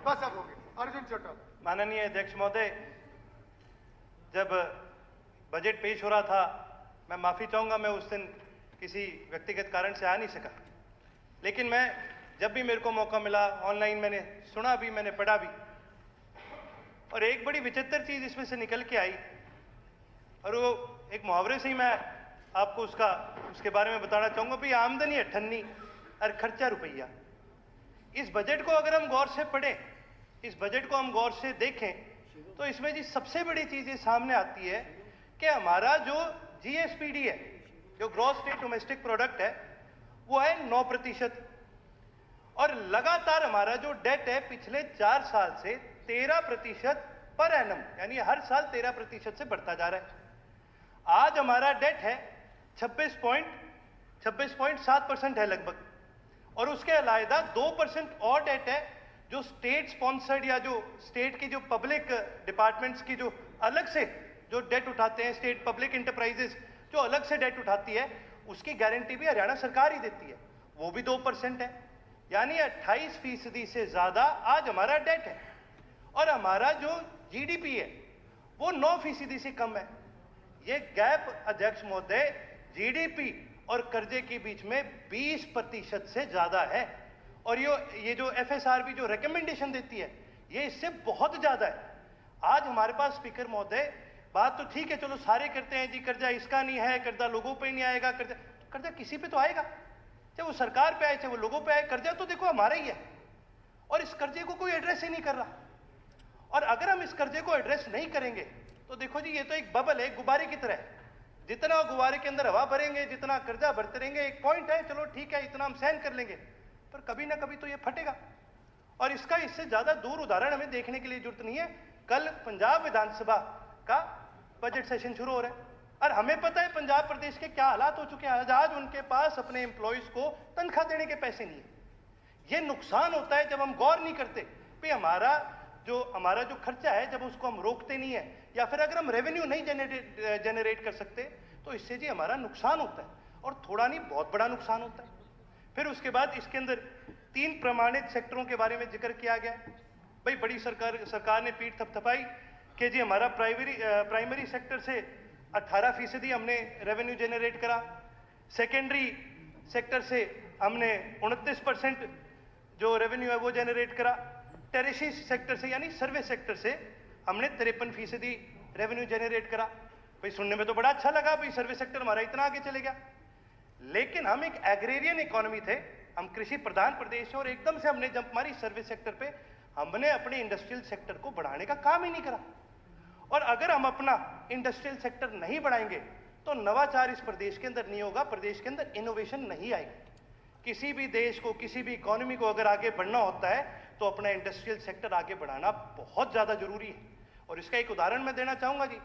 बस अब हो गए। अर्जुन चौटाला। माननीय अध्यक्ष महोदय, जब बजट पेश हो रहा था, मैं माफ़ी चाहूँगा, मैं उस दिन किसी व्यक्तिगत कारण से आ नहीं सका, लेकिन मैं जब भी मेरे को मौका मिला ऑनलाइन मैंने सुना भी, मैंने पढ़ा भी, और एक बड़ी विचित्र चीज़ इसमें से निकल के आई, और वो एक मुहावरे से ही मैं आपको उसके बारे में बताना चाहूँगा। भाई, आमदनी 98 और खर्चा रुपया। इस बजट को अगर हम गौर से पढ़ें, इस बजट को हम गौर से देखें, तो इसमें जी सबसे बड़ी चीज़ ये सामने आती है कि हमारा जो GSPD है, जो ग्रॉस स्टेट डोमेस्टिक प्रोडक्ट है, वो है 9%, और लगातार हमारा जो डेट है पिछले 4 साल से 13% पर एनम, यानी हर साल 13% से बढ़ता जा रहा है। आज हमारा डेट है 26.7% है लगभग, और उसके अलावा 2% और डेट है जो स्टेट स्पॉन्सर्ड या जो स्टेट की जो पब्लिक डिपार्टमेंट्स की जो अलग से जो डेट उठाते हैं, स्टेट पब्लिक इंटरप्राइजेस जो अलग से डेट उठाती है, उसकी गारंटी भी हरियाणा सरकार ही देती है, वो भी 2% है, यानी 28% से ज्यादा आज हमारा डेट है। और हमारा जो GDP है वो 9% से कम है। ये गैप अध्यक्ष महोदय GDP और कर्जे के बीच में 20% से ज्यादा है, और ये जो FSRB जो रिकमेंडेशन देती है, ये इससे बहुत ज्यादा है। आज हमारे पास स्पीकर महोदय, बात तो ठीक है, चलो सारे करते हैं जी, कर्जा इसका नहीं है, कर्जा लोगों पे नहीं आएगा, कर्जा किसी पे तो आएगा, चाहे वो सरकार पे आए चाहे वो लोगों पे आए, कर्जा तो देखो हमारा ही है, और इस कर्जे को कोई एड्रेस ही नहीं कर रहा। और अगर हम इस कर्जे को एड्रेस नहीं करेंगे तो देखो जी, ये तो एक बबल है, गुब्बारे की तरह है, जितना गुब्बारे के अंदर हवा भरेंगे, जितना कर्जा भरते रहेंगे, एक पॉइंट है, चलो ठीक है, इतना हम सहन कर लेंगे, पर कभी ना कभी तो ये फटेगा। और इसका इससे ज्यादा दूर उदाहरण हमें देखने के लिए जरूरत नहीं है। कल पंजाब विधानसभा का बजट सेशन शुरू हो रहा है, और हमें पता है पंजाब प्रदेश के क्या हालात हो चुके हैं। आज उनके पास अपने एम्प्लॉयज को तनख्वाह देने के पैसे नहीं है। ये नुकसान होता है जब हम गौर नहीं करते कि हमारा जो खर्चा है, जब उसको हम रोकते नहीं है, या फिर अगर हम रेवेन्यू नहीं जनरेट कर सकते, तो इससे जी हमारा नुकसान होता है, और थोड़ा नहीं बहुत बड़ा नुकसान होता है। फिर उसके बाद इसके अंदर 3 प्रमाणित सेक्टरों के बारे में जिक्र किया गया। भाई, बड़ी सरकार ने पीठ थपथपाई कि जी हमारा प्राइमरी सेक्टर से 18% हमने रेवेन्यू जनरेट करा, सेकेंडरी सेक्टर से हमने 29% जो रेवेन्यू है वो जनरेट करा, टेरिशरी सेक्टर से यानी सर्विस सेक्टर से हमने 53% रेवेन्यू जनरेट करा। भाई, सुनने में तो बड़ा अच्छा लगा, भाई सर्विस सेक्टर हमारा इतना आगे चले गया, लेकिन हम एक एग्रेरियन इकोनॉमी थे, हम कृषि प्रधान प्रदेश है, और एकदम से हमने जंप मारी सर्विस सेक्टर पे, हमने अपने इंडस्ट्रियल सेक्टर को बढ़ाने का काम ही नहीं करा। और अगर हम अपना इंडस्ट्रियल सेक्टर नहीं बढ़ाएंगे तो नवाचार इस प्रदेश के अंदर नहीं होगा, प्रदेश के अंदर इनोवेशन नहीं आएगी। किसी भी देश को, किसी भी इकोनॉमी को अगर आगे बढ़ना होता है तो अपना इंडस्ट्रियल सेक्टर आगे बढ़ाना बहुत ज्यादा जरूरी है। और इसका एक उदाहरण मैं देना चाहूंगा जी,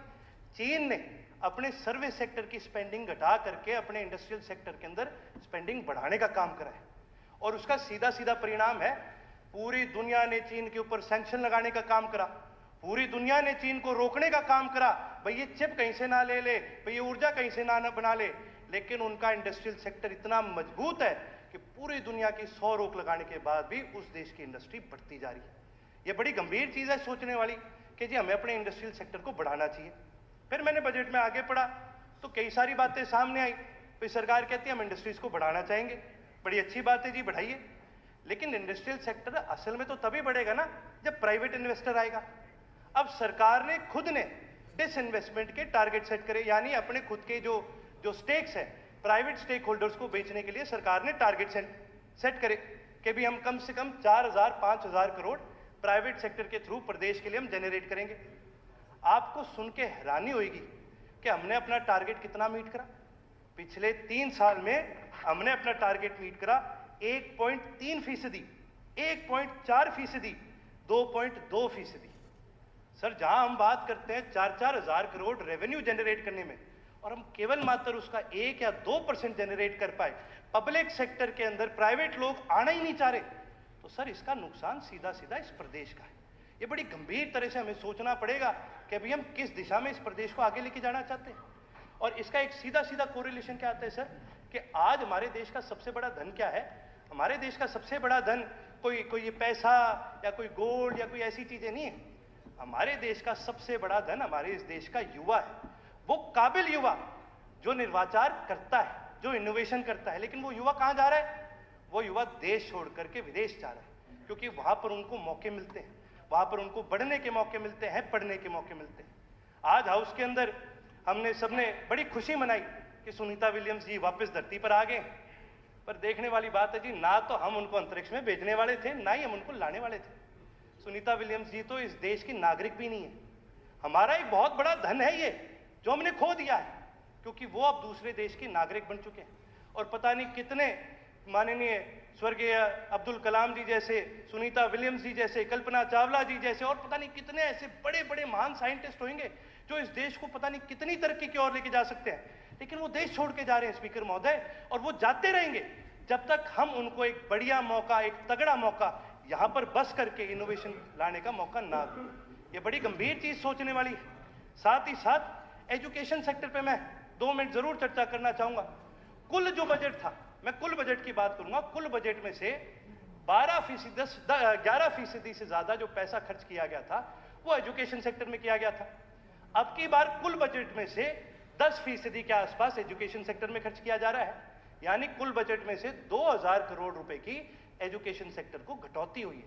चीन ने अपने सर्विस सेक्टर की स्पेंडिंग घटा करके अपने इंडस्ट्रियल सेक्टर के अंदर स्पेंडिंग बढ़ाने का काम करा है, और उसका सीधा सीधा परिणाम है पूरी दुनिया ने चीन के ऊपर सैंक्शन लगाने का काम करा, पूरी दुनिया ने चीन को रोकने का काम करा, भाई ये चिप कहीं से ना ले ले, भाई ये ऊर्जा कहीं से ना बना ले, लेकिन उनका इंडस्ट्रियल सेक्टर इतना मजबूत है कि पूरी दुनिया की 100 रोक लगाने के बाद भी उस देश की इंडस्ट्री बढ़ती जा रही है। ये बड़ी गंभीर चीज है सोचने वाली कि जी हमें अपने इंडस्ट्रियल सेक्टर को बढ़ाना चाहिए। फिर मैंने बजट में आगे पढ़ा तो कई सारी बातें सामने आई। फिर सरकार कहती है हम इंडस्ट्रीज को बढ़ाना चाहेंगे, बड़ी अच्छी बात है जी, बढ़ाइए, लेकिन इंडस्ट्रियल सेक्टर असल में तो तभी बढ़ेगा ना जब प्राइवेट इन्वेस्टर आएगा। अब सरकार ने खुद ने डिसइन्वेस्टमेंट के टारगेट सेट करे, यानी अपने खुद के जो स्टेक्स है प्राइवेट स्टेक होल्डर्स को बेचने के लिए सरकार ने टारगेट सेट करे कि भी हम कम से कम 4,000-5,000 करोड़ प्राइवेट सेक्टर के थ्रू प्रदेश के लिए हम जनरेट करेंगे। आपको सुन के हैरानी होगी कि हमने अपना टारगेट कितना मीट करा। पिछले 3 साल में हमने अपना टारगेट मीट करा 1.3%, 1.4%, 2.2%। सर, जहां हम बात करते हैं 4-4 हजार करोड़ रेवेन्यू जनरेट करने में, और हम केवल मात्र उसका 1 या 2% जनरेट कर पाए, पब्लिक सेक्टर के अंदर प्राइवेट लोग आना ही नहीं चाह रहे, तो सर इसका नुकसान सीधा सीधा इस प्रदेश का है। ये बड़ी गंभीर तरह से हमें सोचना पड़ेगा कि अभी हम किस दिशा में इस प्रदेश को आगे लेके जाना चाहते हैं। और इसका एक सीधा सीधा कोरिलेशन क्या आता है सर, कि आज हमारे देश का सबसे बड़ा धन क्या है? हमारे देश का सबसे बड़ा धन कोई ये पैसा या कोई गोल्ड या कोई ऐसी चीजें नहीं है। हमारे देश का सबसे बड़ा धन हमारे इस देश का युवा है, वो काबिल युवा जो निर्वाचार करता है, जो इनोवेशन करता है। लेकिन वो युवा कहाँ जा रहा है? वो युवा देश छोड़ करके विदेश जा रहा है, क्योंकि वहां पर उनको मौके मिलते हैं, वहां पर उनको बढ़ने के मौके मिलते हैं, पढ़ने के मौके मिलते हैं। आज हाउस के अंदर हमने सबने बड़ी खुशी मनाई कि सुनीता विलियम्स जी वापस धरती पर आ गए। पर देखने वाली बात है जी, ना तो हम उनको अंतरिक्ष में भेजने वाले थे, ना ही हम उनको लाने वाले थे। सुनीता विलियम्स जी तो इस देश की नागरिक भी नहीं है। हमारा एक बहुत बड़ा धन है ये, जो हमने खो दिया है, क्योंकि वो अब दूसरे देश की नागरिक बन चुके हैं। और पता नहीं कितने माननीय स्वर्गीय अब्दुल कलाम जी जैसे, सुनीता विलियम्स जी जैसे, कल्पना चावला जी जैसे, और पता नहीं कितने ऐसे बड़े बड़े महान साइंटिस्ट होंगे जो इस देश को पता नहीं कितनी तरक्की की ओर लेके जा सकते हैं। लेकिन वो देश छोड़ के जा रहे हैं स्पीकर महोदय, और वो जाते रहेंगे जब तक हम उनको एक बढ़िया मौका, एक तगड़ा मौका यहां पर बस करके इनोवेशन लाने का मौका ना दें। ये बड़ी गंभीर चीज सोचने वाली है। साथ ही साथ एजुकेशन सेक्टर पे मैं 2 मिनट जरूर चर्चा करना चाहूंगा। कुल जो बजट था, मैं कुल बजट की बात करूंगा, कुल बजट में से 11% से ज्यादा जो पैसा खर्च किया गया था वो एजुकेशन सेक्टर में किया गया था। अब की बार कुल बजट में से 10% के आसपास एजुकेशन सेक्टर में खर्च किया जा रहा है। यानी कुल बजट में से 2000 करोड़ रुपए की एजुकेशन सेक्टर को घटौती हुई है।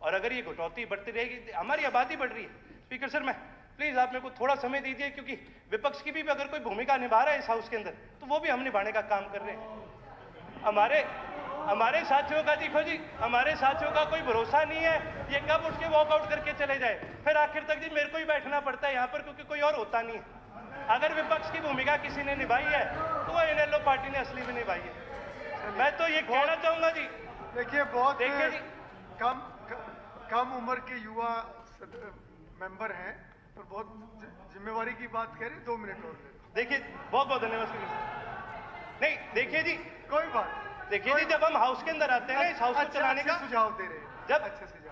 और अगर ये घटौती बढ़ती रहेगी, हमारी आबादी बढ़ रही है। स्पीकर सर, मैं प्लीज आप मेरे को थोड़ा समय दीजिए, क्योंकि विपक्ष की भी अगर कोई भूमिका निभा रहा है इस हाउस के अंदर, तो वो भी हम निभाने का काम कर रहे हैं। हमारे साथियों का, देखो जी, हमारे साथियों का कोई भरोसा नहीं है, ये कब उठ के वॉकआउट करके चले जाए। फिर आखिर तक जी मेरे को ही बैठना पड़ता है यहाँ पर, क्योंकि कोई और होता नहीं है। अगर विपक्ष की भूमिका किसी ने निभाई है तो वो इनेलो पार्टी ने असली में निभाई है। मैं तो ये कहना चाहूंगा जी, देखिए बहुत देखिए जी, कम उम्र के युवा मेंबर हैं, पर बहुत जिम्मेवारी की बात कह रहे, 2 मिनट और ले। देखिए बहुत बहुत धन्यवाद स्पीकर साहब। नहीं देखिए जी, कोई बात, देखिए जी, जब हम हाउस के अंदर आते हैं ना, इस हाउस को चलाने का सुझाव दे रहे हैं,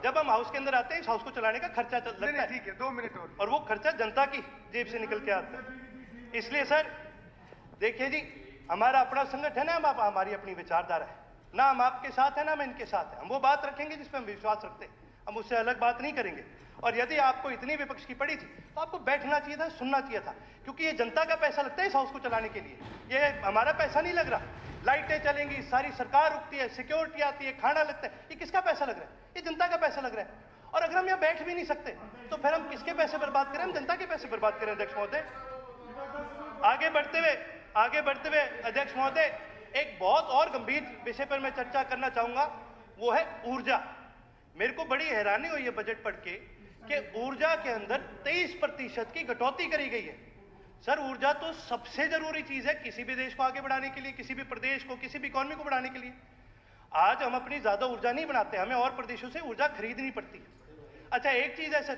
जब हम हाउस के अंदर आते हैं, इस हाउस को चलाने का खर्चा लगता है। ठीक है, 2 मिनट और वो खर्चा जनता की जेब से निकल के आता है। इसलिए सर देखिए जी, हमारा अपना संगठन है, हमारी अपनी विचारधारा है, ना हम आपके साथ है ना हम इनके साथ है। हम वो बात रखेंगे जिसपे हम विश्वास रखते हैं, हम उससे अलग बात नहीं करेंगे। और यदि आपको इतनी विपक्ष की पड़ी थी तो आपको बैठना चाहिए था, सुनना चाहिए था, क्योंकि ये जनता का पैसा लगता है इस हाउस को चलाने के लिए, ये हमारा पैसा नहीं लग रहा। लाइटें चलेंगी, सारी सरकार रुकती है, सिक्योरिटी आती है, खाना लगता है, ये किसका पैसा लग रहा है? ये जनता का पैसा लग रहा है। और अगर हम यहाँ बैठ भी नहीं सकते तो फिर हम किसके पैसे बर्बाद करें? हम जनता के पैसे बर्बाद करें। अध्यक्ष महोदय, आगे बढ़ते हुए अध्यक्ष महोदय, एक बहुत और गंभीर विषय पर मैं चर्चा करना चाहूंगा, वो है ऊर्जा। मेरे को बड़ी हैरानी हुई है बजट पढ़ के कि ऊर्जा के अंदर 23% की कटौती करी गई है। सर, ऊर्जा तो सबसे जरूरी चीज है किसी भी देश को आगे बढ़ाने के लिए, किसी भी प्रदेश को, किसी भी इकॉनमी को बढ़ाने के लिए। आज हम अपनी ज्यादा ऊर्जा नहीं बनाते, हमें और प्रदेशों से ऊर्जा खरीदनी पड़ती है। अच्छा, एक चीज है सर,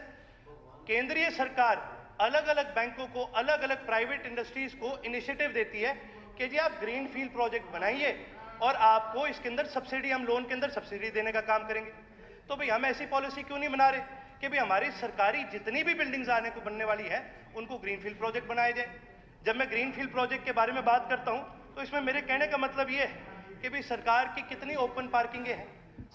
केंद्रीय सरकार अलग अलग बैंकों को, अलग अलग प्राइवेट इंडस्ट्रीज को इनिशिएटिव देती है कि जी आप ग्रीन फील्ड प्रोजेक्ट बनाइए और आपको इसके अंदर सब्सिडी, हम लोन के अंदर सब्सिडी देने का काम करेंगे। तो भाई हम ऐसी पॉलिसी क्यों नहीं बना रहे कि भाई हमारी सरकारी जितनी भी बिल्डिंग्स आने को बनने वाली है उनको ग्रीनफील्ड प्रोजेक्ट बनाए जाए। जब मैं ग्रीनफील्ड प्रोजेक्ट के बारे में बात करता हूं तो इसमें मेरे कहने का मतलब ये है कि भाई सरकार की कितनी ओपन पार्किंग है,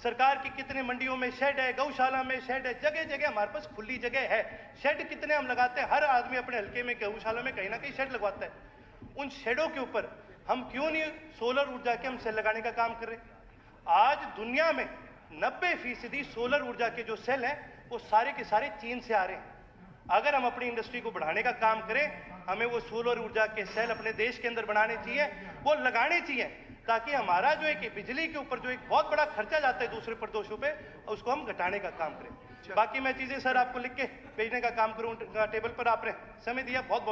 सरकार की कितने मंडियों में शेड है, गौशाला में शेड है, जगह जगह हमारे पास खुली जगह है। शेड कितने हम लगाते हैं, हर आदमी अपने हल्के में, गौशाला में कहीं ना कहीं शेड लगवाता है। उन शेडों के ऊपर हम क्यों नहीं सोलर ऊर्जा के हम सेल लगाने का काम कर रहे? आज दुनिया में 90% सोलर ऊर्जा के जो सेल हैं वो सारे के सारे चीन से आ रहे हैं। अगर हम अपनी इंडस्ट्री को बढ़ाने का काम करें, हमें वो सोलर ऊर्जा के सेल अपने देश के अंदर बनाने चाहिए, वो लगाने चाहिए, ताकि हमारा जो एक बिजली के ऊपर जो एक बहुत बड़ा खर्चा जाता है दूसरे प्रदेशों पे, उसको हम घटाने का काम करें। बाकी मैं चीजें सर आपको लिख के भेजने का काम करूँ टेबल पर। आपने समय दिया, बहुत बहुत